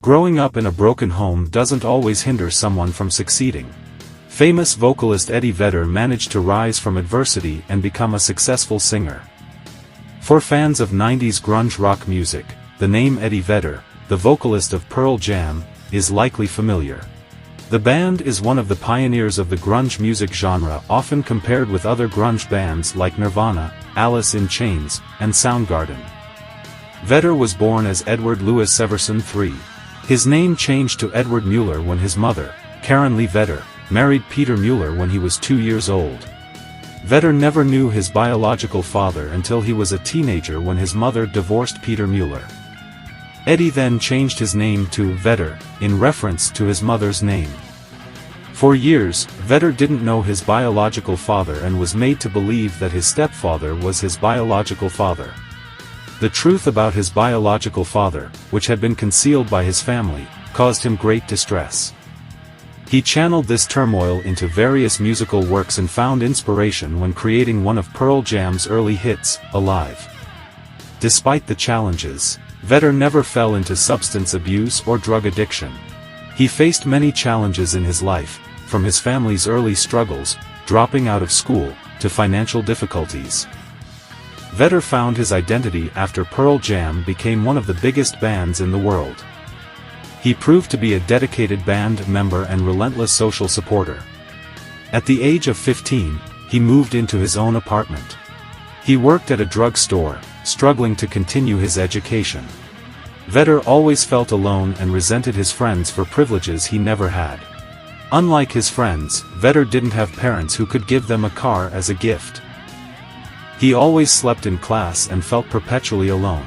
Growing up in a broken home doesn't always hinder someone from succeeding. Famous vocalist Eddie Vedder managed to rise from adversity and become a successful singer. For fans of 90s grunge rock music, the name Eddie Vedder, the vocalist of Pearl Jam, is likely familiar. The band is one of the pioneers of the grunge music genre, often compared with other grunge bands like Nirvana, Alice in Chains, and Soundgarden. Vedder was born as Edward Louis Severson III. His name changed to Edward Mueller when his mother, Karen Lee Vedder, married Peter Mueller when he was 2 years old. Vedder never knew his biological father until he was a teenager when his mother divorced Peter Mueller. Eddie then changed his name to Vedder, in reference to his mother's name. For years, Vedder didn't know his biological father and was made to believe that his stepfather was his biological father. The truth about his biological father, which had been concealed by his family, caused him great distress. He channeled this turmoil into various musical works and found inspiration when creating one of Pearl Jam's early hits, Alive. Despite the challenges, Vedder never fell into substance abuse or drug addiction. He faced many challenges in his life, from his family's early struggles, dropping out of school, to financial difficulties. Vedder found his identity after Pearl Jam became one of the biggest bands in the world. He proved to be a dedicated band member and relentless social supporter. At the age of 15, he moved into his own apartment. He worked at a drugstore, struggling to continue his education. Vedder always felt alone and resented his friends for privileges he never had. Unlike his friends, Vedder didn't have parents who could give them a car as a gift. He always slept in class and felt perpetually alone.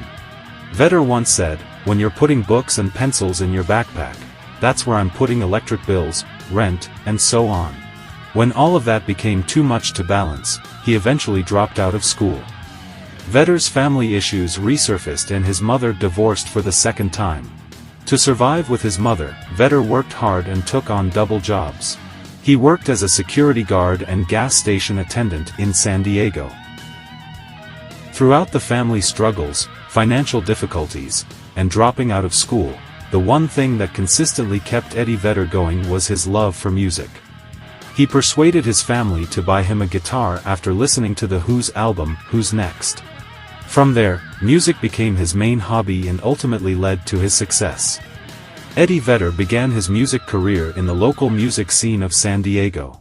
Vedder once said, "When you're putting books and pencils in your backpack, that's where I'm putting electric bills, rent, and so on." When all of that became too much to balance, he eventually dropped out of school. Vedder's family issues resurfaced and his mother divorced for the second time. To survive with his mother, Vedder worked hard and took on double jobs. He worked as a security guard and gas station attendant in San Diego. Throughout the family struggles, financial difficulties, and dropping out of school, the one thing that consistently kept Eddie Vedder going was his love for music. He persuaded his family to buy him a guitar after listening to The Who's album, Who's Next. From there, music became his main hobby and ultimately led to his success. Eddie Vedder began his music career in the local music scene of San Diego.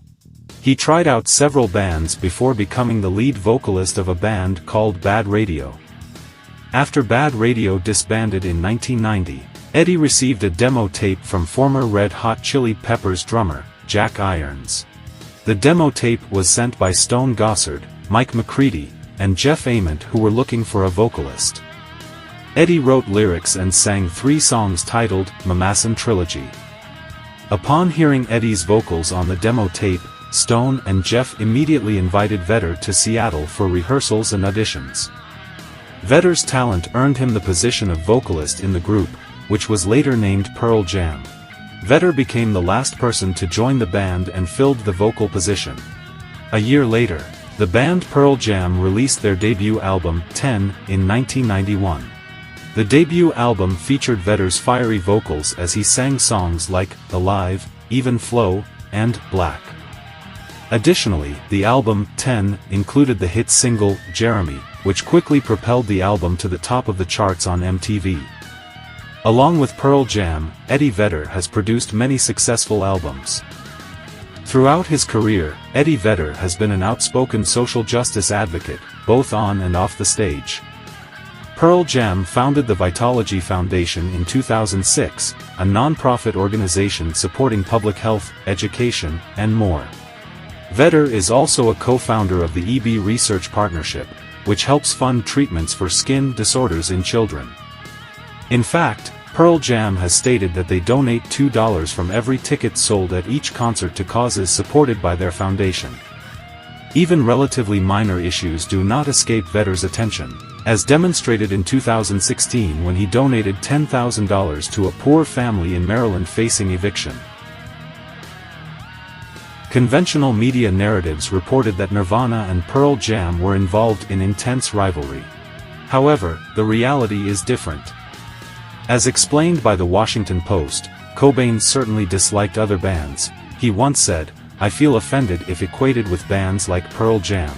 He tried out several bands before becoming the lead vocalist of a band called Bad Radio. After Bad Radio disbanded in 1990, Eddie received a demo tape from former Red Hot Chili Peppers drummer, Jack Irons. The demo tape was sent by Stone Gossard, Mike McCready, and Jeff Ament, who were looking for a vocalist. Eddie wrote lyrics and sang 3 songs titled Mamasan Trilogy. Upon hearing Eddie's vocals on the demo tape, Stone and Jeff immediately invited Vedder to Seattle for rehearsals and auditions. Vedder's talent earned him the position of vocalist in the group, which was later named Pearl Jam. Vedder became the last person to join the band and filled the vocal position. A year later, the band Pearl Jam released their debut album, 10, in 1991. The debut album featured Vedder's fiery vocals as he sang songs like Alive, Even Flow, and Black. Additionally, the album, 10, included the hit single, Jeremy, which quickly propelled the album to the top of the charts on MTV. Along with Pearl Jam, Eddie Vedder has produced many successful albums. Throughout his career, Eddie Vedder has been an outspoken social justice advocate, both on and off the stage. Pearl Jam founded the Vitalogy Foundation in 2006, a non-profit organization supporting public health, education, and more. Vedder is also a co-founder of the EB Research Partnership, which helps fund treatments for skin disorders in children. In fact, Pearl Jam has stated that they donate $2 from every ticket sold at each concert to causes supported by their foundation. Even relatively minor issues do not escape Vedder's attention, as demonstrated in 2016 when he donated $10,000 to a poor family in Maryland facing eviction. Conventional media narratives reported that Nirvana and Pearl Jam were involved in intense rivalry. However, the reality is different. As explained by the Washington Post, Cobain certainly disliked other bands. He once said, "I feel offended if equated with bands like Pearl Jam."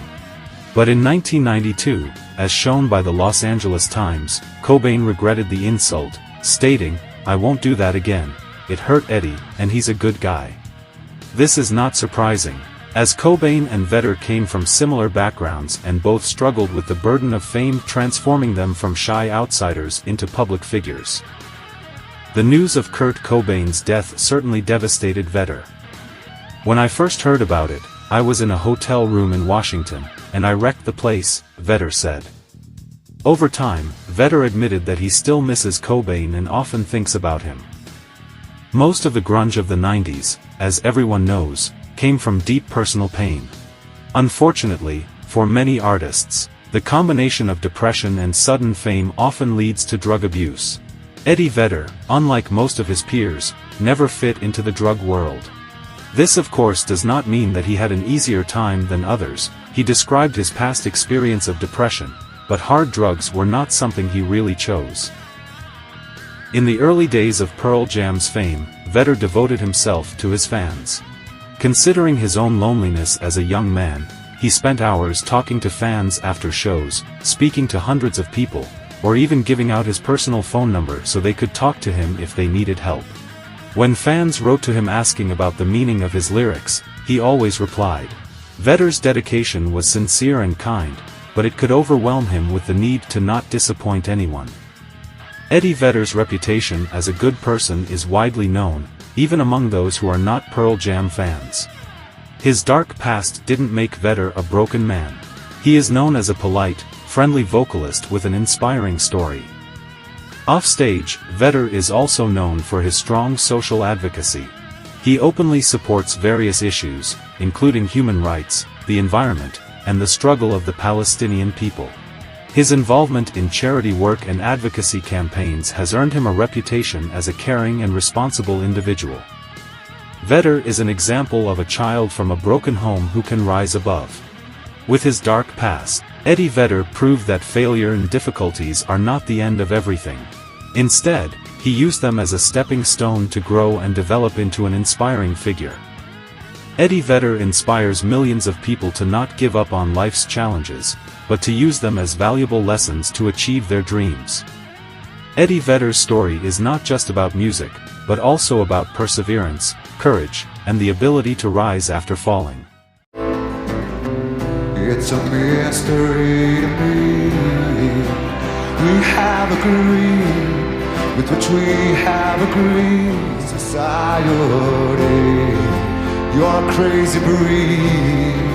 But in 1992, as shown by the Los Angeles Times, Cobain regretted the insult, stating, "I won't do that again. It hurt Eddie, and he's a good guy." This is not surprising, as Cobain and Vedder came from similar backgrounds and both struggled with the burden of fame transforming them from shy outsiders into public figures. The news of Kurt Cobain's death certainly devastated Vedder. "When I first heard about it, I was in a hotel room in Washington, and I wrecked the place," Vedder said. Over time, Vedder admitted that he still misses Cobain and often thinks about him. Most of the grunge of the 90s, as everyone knows, came from deep personal pain. Unfortunately, for many artists, the combination of depression and sudden fame often leads to drug abuse. Eddie Vedder, unlike most of his peers, never fit into the drug world. This of course does not mean that he had an easier time than others. He described his past experience of depression, but hard drugs were not something he really chose. In the early days of Pearl Jam's fame, Vedder devoted himself to his fans. Considering his own loneliness as a young man, he spent hours talking to fans after shows, speaking to hundreds of people, or even giving out his personal phone number so they could talk to him if they needed help. When fans wrote to him asking about the meaning of his lyrics, he always replied. Vedder's dedication was sincere and kind, but it could overwhelm him with the need to not disappoint anyone. Eddie Vedder's reputation as a good person is widely known, even among those who are not Pearl Jam fans. His dark past didn't make Vedder a broken man. He is known as a polite, friendly vocalist with an inspiring story. Offstage, Vedder is also known for his strong social advocacy. He openly supports various issues, including human rights, the environment, and the struggle of the Palestinian people. His involvement in charity work and advocacy campaigns has earned him a reputation as a caring and responsible individual. Vedder is an example of a child from a broken home who can rise above. With his dark past, Eddie Vedder proved that failure and difficulties are not the end of everything. Instead, he used them as a stepping stone to grow and develop into an inspiring figure. Eddie Vedder inspires millions of people to not give up on life's challenges, but to use them as valuable lessons to achieve their dreams. Eddie Vedder's story is not just about music, but also about perseverance, courage, and the ability to rise after falling. It's a mystery to me. We have agreed with which we have agreed. Society, you're a crazy breed.